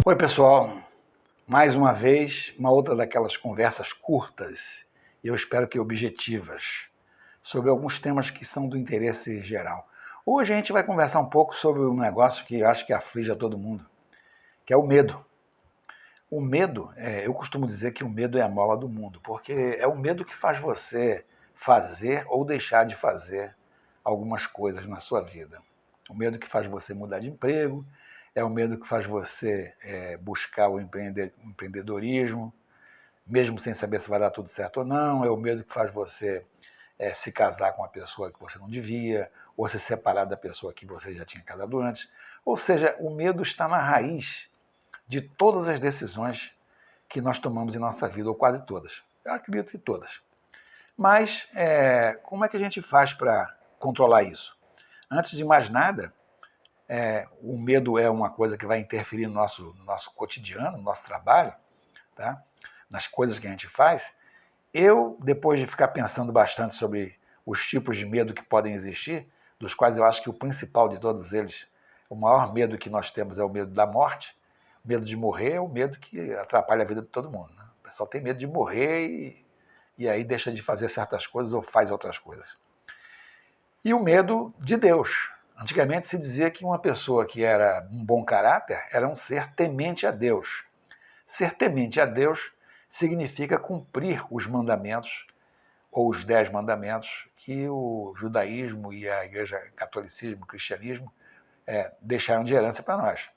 Oi, pessoal. Mais uma vez, uma outra daquelas conversas curtas, e eu espero que objetivas, sobre alguns temas que são do interesse geral. Hoje a gente vai conversar um pouco sobre um negócio que eu acho que aflige a todo mundo, que é o medo. O medo, eu costumo dizer que o medo é a mola do mundo, porque é o medo que faz você fazer ou deixar de fazer algumas coisas na sua vida. O medo que faz você mudar de emprego, é o medo que faz você buscar o empreendedorismo, mesmo sem saber se vai dar tudo certo ou não, é o medo que faz você se casar com uma pessoa que você não devia, ou se separar da pessoa que você já tinha casado antes. Ou seja, o medo está na raiz de todas as decisões que nós tomamos em nossa vida, ou quase todas. Eu acredito que todas. Mas como é que a gente faz para controlar isso? Antes de mais nada, o medo é uma coisa que vai interferir no nosso cotidiano, no nosso trabalho, tá? Nas coisas que a gente faz. Eu, depois de ficar pensando bastante sobre os tipos de medo que podem existir, dos quais eu acho que o principal de todos eles, o maior medo que nós temos é o medo da morte. O medo de morrer é o medo que atrapalha a vida de todo mundo, né? O pessoal tem medo de morrer e aí deixa de fazer certas coisas ou faz outras coisas. E o medo de Deus. Antigamente se dizia que uma pessoa que era um bom caráter era um ser temente a Deus. Ser temente a Deus significa cumprir os mandamentos, ou os 10 mandamentos, que o judaísmo e a igreja catolicismo, o cristianismo, deixaram de herança para nós.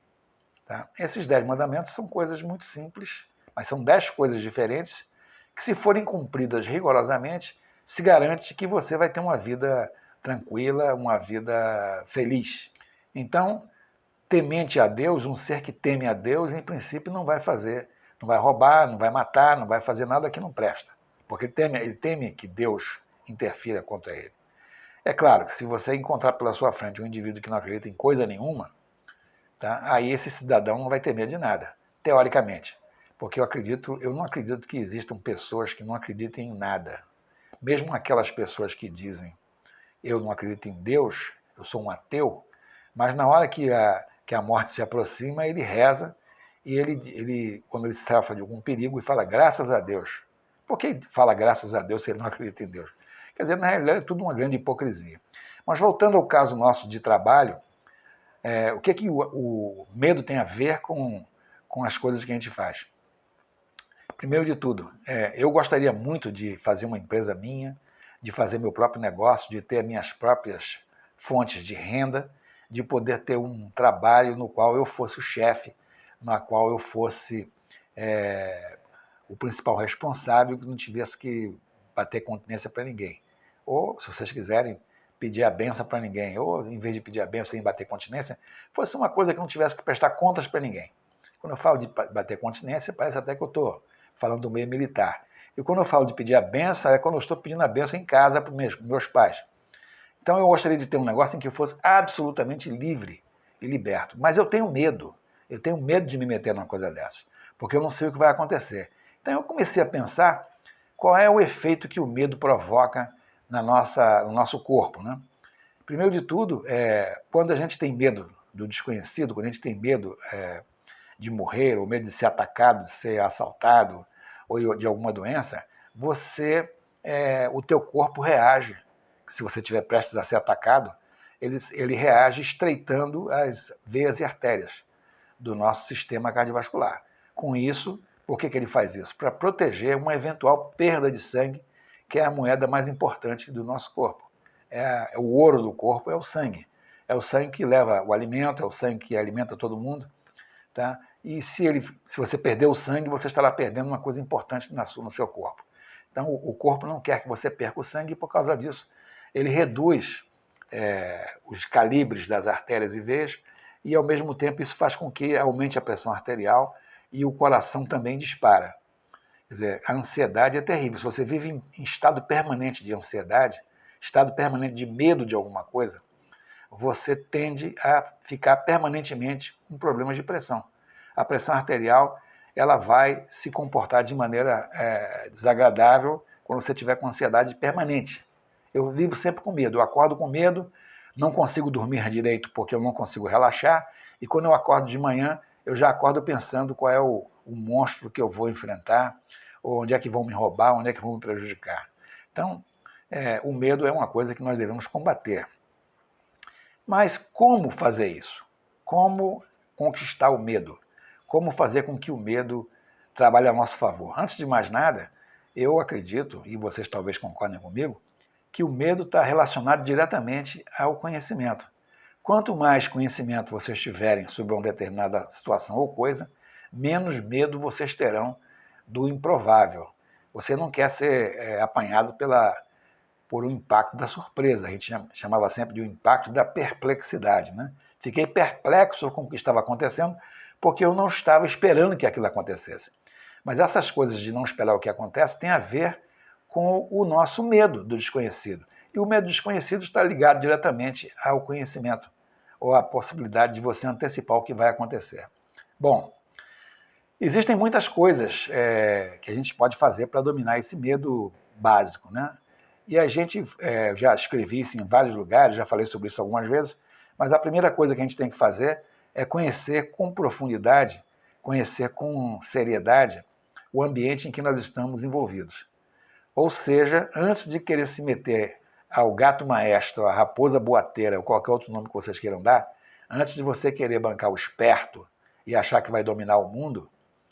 Tá? Esses 10 mandamentos são coisas muito simples, mas são 10 coisas diferentes que, se forem cumpridas rigorosamente, se garante que você vai ter uma vida tranquila, uma vida feliz. Então, temente a Deus, um ser que teme a Deus, em princípio não vai fazer, não vai roubar, não vai matar, não vai fazer nada que não presta, porque ele teme que Deus interfira contra ele. É claro que se você encontrar pela sua frente um indivíduo que não acredita em coisa nenhuma, tá? Aí esse cidadão não vai ter medo de nada, teoricamente. Porque eu não acredito que existam pessoas que não acreditem em nada. Mesmo aquelas pessoas que dizem eu não acredito em Deus, eu sou um ateu, mas na hora que a morte se aproxima, ele reza e quando ele sofre de algum perigo, ele fala graças a Deus. Por que fala graças a Deus se ele não acredita em Deus? Quer dizer, na realidade é tudo uma grande hipocrisia. Mas voltando ao caso nosso de trabalho, o que o medo tem a ver com as coisas que a gente faz? Primeiro de tudo, eu gostaria muito de fazer uma empresa minha, de fazer meu próprio negócio, de ter minhas próprias fontes de renda, de poder ter um trabalho no qual eu fosse o chefe, na qual eu fosse o principal responsável, que não tivesse que bater continência para ninguém. Ou, se vocês quiserem, pedir a benção para ninguém, ou em vez de pedir a benção e bater continência, fosse uma coisa que não tivesse que prestar contas para ninguém. Quando eu falo de bater continência, parece até que eu estou falando do meio militar. E quando eu falo de pedir a benção, é quando eu estou pedindo a benção em casa para os meus pais. Então eu gostaria de ter um negócio em que eu fosse absolutamente livre e liberto. Mas eu tenho medo. Eu tenho medo de me meter numa coisa dessas, porque eu não sei o que vai acontecer. Então eu comecei a pensar qual é o efeito que o medo provoca no nosso corpo, né? Primeiro de tudo, quando a gente tem medo do desconhecido, quando a gente tem medo de morrer, ou medo de ser atacado, de ser assaltado, ou de alguma doença, o teu corpo reage. Se você estiver prestes a ser atacado, ele reage estreitando as veias e artérias do nosso sistema cardiovascular. Com isso, por que ele faz isso? Para proteger uma eventual perda de sangue, que é a moeda mais importante do nosso corpo. O ouro do corpo é o sangue. É o sangue que leva o alimento, é o sangue que alimenta todo mundo. Tá? E se você perder o sangue, você estará perdendo uma coisa importante no seu corpo. Então, o corpo não quer que você perca o sangue, e por causa disso, ele reduz os calibres das artérias e veias, e ao mesmo tempo isso faz com que aumente a pressão arterial e o coração também dispara. Quer dizer, a ansiedade é terrível. Se você vive em estado permanente de ansiedade, estado permanente de medo de alguma coisa, você tende a ficar permanentemente com problemas de pressão. A pressão arterial ela vai se comportar de maneira desagradável quando você tiver com ansiedade permanente. Eu vivo sempre com medo, eu acordo com medo, não consigo dormir direito porque eu não consigo relaxar, e quando eu acordo de manhã, eu já acordo pensando qual é o monstro que eu vou enfrentar, ou onde é que vão me roubar, onde é que vão me prejudicar. Então, o medo é uma coisa que nós devemos combater. Mas como fazer isso? Como conquistar o medo? Como fazer com que o medo trabalhe a nosso favor? Antes de mais nada, eu acredito, e vocês talvez concordem comigo, que o medo está relacionado diretamente ao conhecimento. Quanto mais conhecimento vocês tiverem sobre uma determinada situação ou coisa, menos medo vocês terão do improvável. Você não quer ser apanhado por um impacto da surpresa. A gente chamava sempre de um impacto da perplexidade. Né? Fiquei perplexo com o que estava acontecendo porque eu não estava esperando que aquilo acontecesse. Mas essas coisas de não esperar o que acontece têm a ver com o nosso medo do desconhecido. E o medo do desconhecido está ligado diretamente ao conhecimento, ou à possibilidade de você antecipar o que vai acontecer. Bom, existem muitas coisas que a gente pode fazer para dominar esse medo básico, né? E a gente, já escrevi isso em vários lugares, já falei sobre isso algumas vezes, mas a primeira coisa que a gente tem que fazer é conhecer com profundidade, conhecer com seriedade o ambiente em que nós estamos envolvidos. Ou seja, antes de querer se meter ao gato maestro, à raposa boateira, ou qualquer outro nome que vocês queiram dar, antes de você querer bancar o esperto e achar que vai dominar o mundo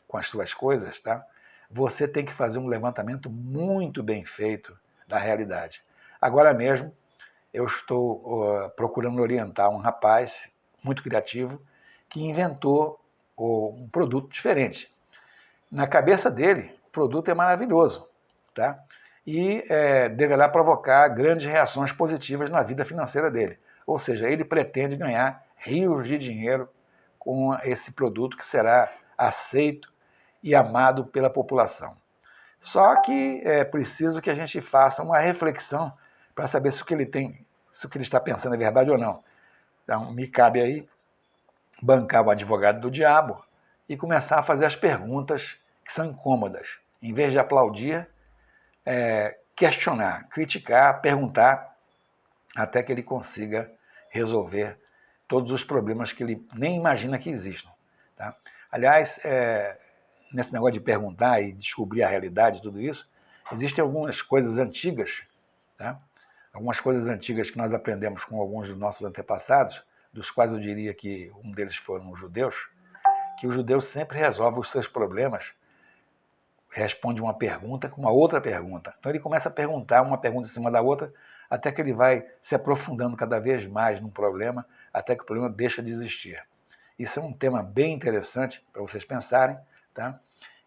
com as suas coisas, tá? Você tem que fazer um levantamento muito bem feito da realidade. Agora mesmo, eu estou procurando orientar um rapaz muito criativo que inventou um produto diferente. Na cabeça dele, o produto é maravilhoso, tá? E deverá provocar grandes reações positivas na vida financeira dele. Ou seja, ele pretende ganhar rios de dinheiro com esse produto que será aceito e amado pela população. Só que é preciso que a gente faça uma reflexão para saber se o que ele está pensando é verdade ou não. Então, me cabe aí bancar o advogado do diabo e começar a fazer as perguntas que são incômodas. Em vez de aplaudir, questionar, criticar, perguntar, até que ele consiga resolver todos os problemas que ele nem imagina que existam. Tá? Aliás, nesse negócio de perguntar e descobrir a realidade, tudo isso, existem algumas coisas antigas, tá? Algumas coisas antigas que nós aprendemos com alguns dos nossos antepassados, dos quais eu diria que um deles foram os judeus, que os judeus sempre resolvem os seus problemas, responde uma pergunta com uma outra pergunta. Então ele começa a perguntar uma pergunta em cima da outra, até que ele vai se aprofundando cada vez mais num problema, até que o problema deixa de existir. Isso é um tema bem interessante para vocês pensarem, tá?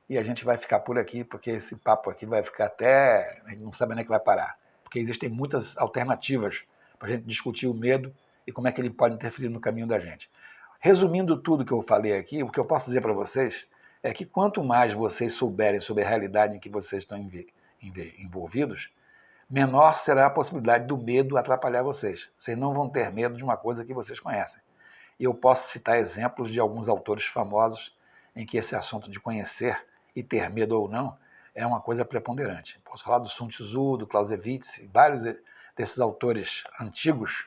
E a gente vai ficar por aqui, porque esse papo aqui vai ficar até... a gente não sabe nem que vai parar. Porque existem muitas alternativas para a gente discutir o medo e como é que ele pode interferir no caminho da gente. Resumindo tudo que eu falei aqui, o que eu posso dizer para vocês é que quanto mais vocês souberem sobre a realidade em que vocês estão envolvidos, menor será a possibilidade do medo atrapalhar vocês. Vocês não vão ter medo de uma coisa que vocês conhecem. E eu posso citar exemplos de alguns autores famosos em que esse assunto de conhecer e ter medo ou não é uma coisa preponderante. Posso falar do Sun Tzu, do Clausewitz, vários desses autores antigos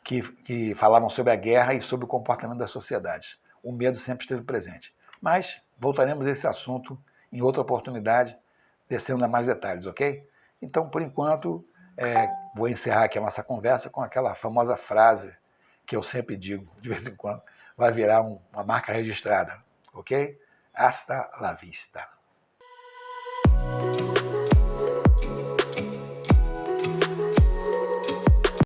que falavam sobre a guerra e sobre o comportamento das sociedades. O medo sempre esteve presente. Mas voltaremos a esse assunto em outra oportunidade, descendo a mais detalhes, ok? Então, por enquanto, vou encerrar aqui a nossa conversa com aquela famosa frase que eu sempre digo, de vez em quando, vai virar uma marca registrada, ok? Hasta la vista.